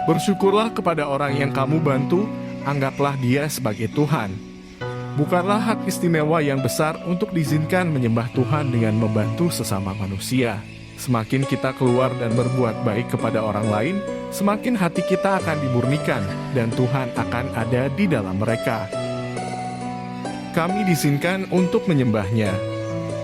Bersyukurlah kepada orang yang kamu bantu, anggaplah dia sebagai Tuhan. Bukanlah hak istimewa yang besar untuk diizinkan menyembah Tuhan dengan membantu sesama manusia. Semakin kita keluar dan berbuat baik kepada orang lain, semakin hati kita akan dimurnikan dan Tuhan akan ada di dalam mereka. Kami diizinkan untuk menyembahnya.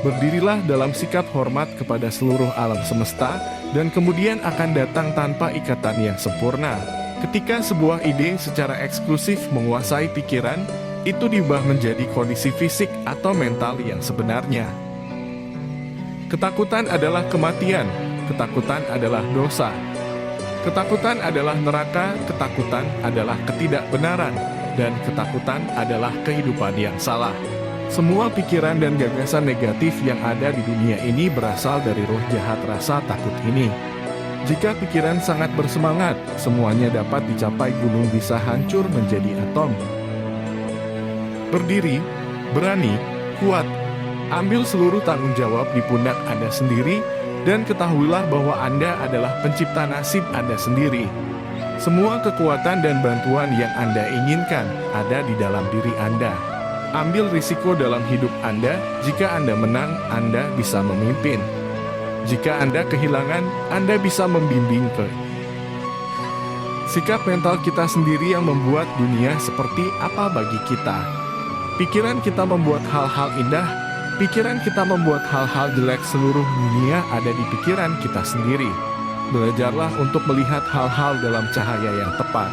Berdirilah dalam sikap hormat kepada seluruh alam semesta, dan kemudian akan datang tanpa ikatan yang sempurna. Ketika sebuah ide secara eksklusif menguasai pikiran, itu diubah menjadi kondisi fisik atau mental yang sebenarnya. Ketakutan adalah kematian, ketakutan adalah dosa. Ketakutan adalah neraka, ketakutan adalah ketidakbenaran, dan ketakutan adalah kehidupan yang salah. Semua pikiran dan gagasan negatif yang ada di dunia ini berasal dari roh jahat rasa takut ini. Jika pikiran sangat bersemangat, semuanya dapat dicapai, gunung bisa hancur menjadi atom. Berdiri, berani, kuat. Ambil seluruh tanggung jawab di pundak Anda sendiri, dan ketahuilah bahwa Anda adalah pencipta nasib Anda sendiri. Semua kekuatan dan bantuan yang Anda inginkan ada di dalam diri Anda. Ambil risiko dalam hidup Anda. Jika Anda menang, Anda bisa memimpin. Jika Anda kehilangan, Anda bisa membimbing ke. Sikap mental kita sendiri yang membuat dunia seperti apa bagi kita. Pikiran kita membuat hal-hal indah, pikiran kita membuat hal-hal jelek. Seluruh dunia ada di pikiran kita sendiri. Belajarlah untuk melihat hal-hal dalam cahaya yang tepat.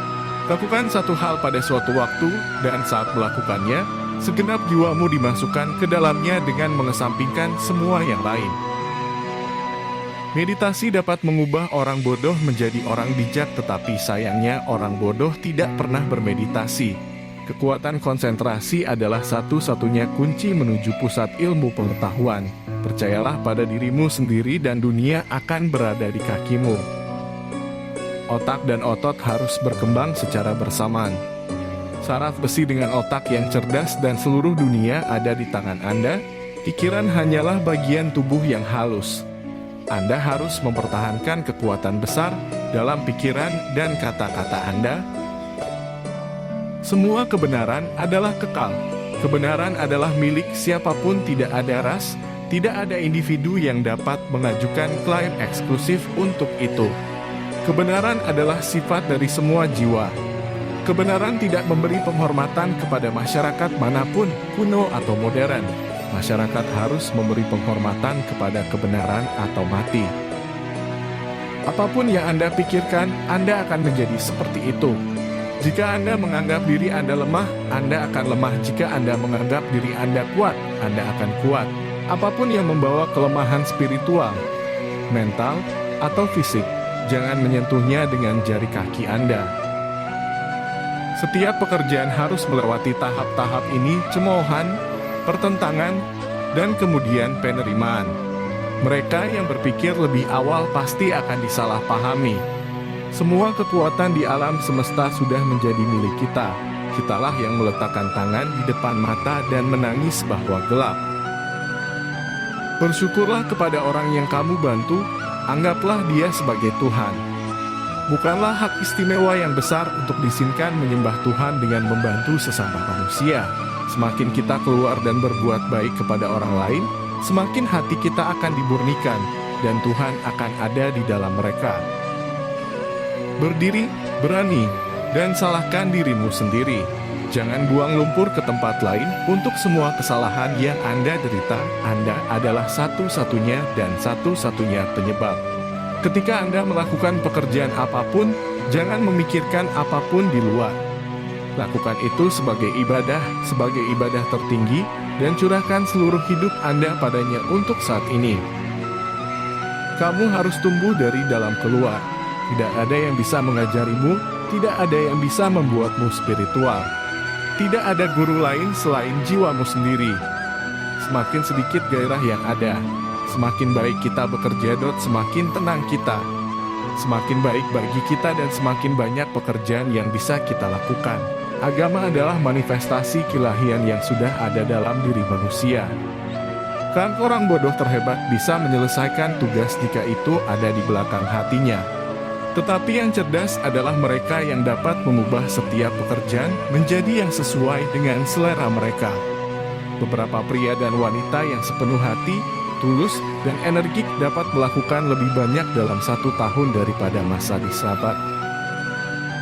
Lakukan satu hal pada suatu waktu, dan saat melakukannya, segenap jiwamu dimasukkan ke dalamnya dengan mengesampingkan semua yang lain. Meditasi dapat mengubah orang bodoh menjadi orang bijak, tetapi sayangnya orang bodoh tidak pernah bermeditasi. Kekuatan konsentrasi adalah satu-satunya kunci menuju pusat ilmu pengetahuan. Percayalah pada dirimu sendiri dan dunia akan berada di kakimu. Otak dan otot harus berkembang secara bersamaan. Saraf besi dengan otak yang cerdas dan seluruh dunia ada di tangan Anda. Pikiran hanyalah bagian tubuh yang halus. Anda harus mempertahankan kekuatan besar dalam pikiran dan kata-kata Anda. Semua kebenaran adalah kekal. Kebenaran adalah milik siapapun, tidak ada ras, tidak ada individu yang dapat mengajukan klaim eksklusif untuk itu. Kebenaran adalah sifat dari semua jiwa. Kebenaran tidak memberi penghormatan kepada masyarakat manapun, kuno atau modern. Masyarakat harus memberi penghormatan kepada kebenaran atau mati. Apapun yang Anda pikirkan, Anda akan menjadi seperti itu. Jika Anda menganggap diri Anda lemah, Anda akan lemah. Jika Anda menganggap diri Anda kuat, Anda akan kuat. Apapun yang membawa kelemahan spiritual, mental, atau fisik, jangan menyentuhnya dengan jari kaki Anda. Setiap pekerjaan harus melewati tahap-tahap ini: cemoohan, pertentangan, dan kemudian penerimaan. Mereka yang berpikir lebih awal pasti akan disalahpahami. Semua kekuatan di alam semesta sudah menjadi milik kita. Kitalah yang meletakkan tangan di depan mata dan menangis bahwa gelap. Bersyukurlah kepada orang yang kamu bantu, anggaplah dia sebagai Tuhan. Bukanlah hak istimewa yang besar untuk diizinkan menyembah Tuhan dengan membantu sesama manusia. Semakin kita keluar dan berbuat baik kepada orang lain, semakin hati kita akan dimurnikan, dan Tuhan akan ada di dalam mereka. Berdiri, berani, dan salahkan dirimu sendiri. Jangan buang lumpur ke tempat lain. Untuk semua kesalahan yang Anda derita, Anda adalah satu-satunya dan satu-satunya penyebab. Ketika Anda melakukan pekerjaan apapun, jangan memikirkan apapun di luar. Lakukan itu sebagai ibadah tertinggi, dan curahkan seluruh hidup Anda padanya untuk saat ini. Kamu harus tumbuh dari dalam keluar. Tidak ada yang bisa mengajarimu, tidak ada yang bisa membuatmu spiritual. Tidak ada guru lain selain jiwamu sendiri. Semakin sedikit gairah yang ada, semakin baik kita bekerja, semakin tenang kita. Semakin baik bagi kita dan semakin banyak pekerjaan yang bisa kita lakukan. Agama adalah manifestasi keilahian yang sudah ada dalam diri manusia. Kan orang bodoh terhebat bisa menyelesaikan tugas jika itu ada di belakang hatinya. Tetapi yang cerdas adalah mereka yang dapat mengubah setiap pekerjaan menjadi yang sesuai dengan selera mereka. Beberapa pria dan wanita yang sepenuh hati, tulus, dan energik dapat melakukan lebih banyak dalam 1 tahun daripada masa disabat.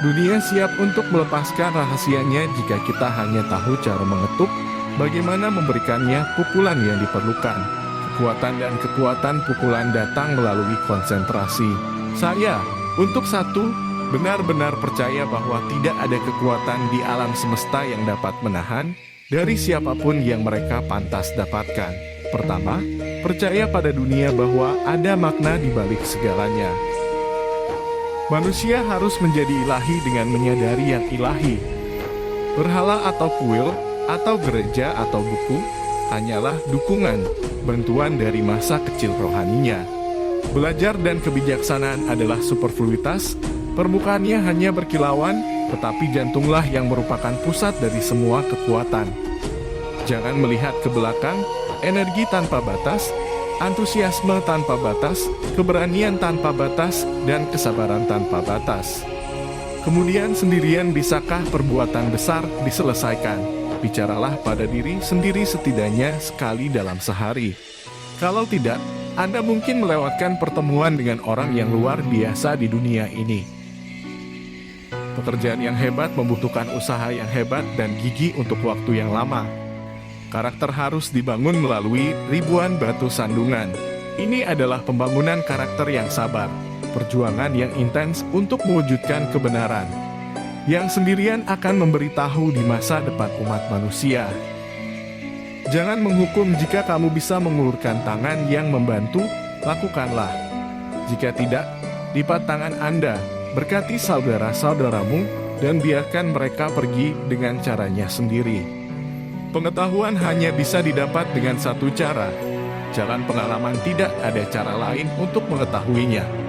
Dunia siap untuk melepaskan rahasianya jika kita hanya tahu cara mengetuk, bagaimana memberikannya pukulan yang diperlukan. Kekuatan dan kekuatan pukulan datang melalui konsentrasi. Saya, untuk satu, benar-benar percaya bahwa tidak ada kekuatan di alam semesta yang dapat menahan dari siapapun yang mereka pantas dapatkan. Pertama, percaya pada dunia bahwa ada makna di balik segalanya. Manusia harus menjadi ilahi dengan menyadari yang ilahi. Berhala atau kuil, atau gereja atau buku, hanyalah dukungan, bantuan dari masa kecil rohaninya. Belajar dan kebijaksanaan adalah superfluitas, permukaannya hanya berkilauan, tetapi jantunglah yang merupakan pusat dari semua kekuatan. Jangan melihat ke belakang, energi tanpa batas, antusiasme tanpa batas, keberanian tanpa batas, dan kesabaran tanpa batas. Kemudian sendirian bisakah perbuatan besar diselesaikan? Bicaralah pada diri sendiri setidaknya sekali dalam sehari. Kalau tidak, Anda mungkin melewatkan pertemuan dengan orang yang luar biasa di dunia ini. Pekerjaan yang hebat membutuhkan usaha yang hebat dan gigih untuk waktu yang lama. Karakter harus dibangun melalui ribuan batu sandungan. Ini adalah pembangunan karakter yang sabar, perjuangan yang intens untuk mewujudkan kebenaran, yang sendirian akan memberitahu di masa depan umat manusia. Jangan menghukum jika kamu bisa mengulurkan tangan yang membantu, lakukanlah. Jika tidak, lipat tangan Anda, berkati saudara-saudaramu, dan biarkan mereka pergi dengan caranya sendiri. Pengetahuan hanya bisa didapat dengan satu cara. Jalan pengalaman, tidak ada cara lain untuk mengetahuinya.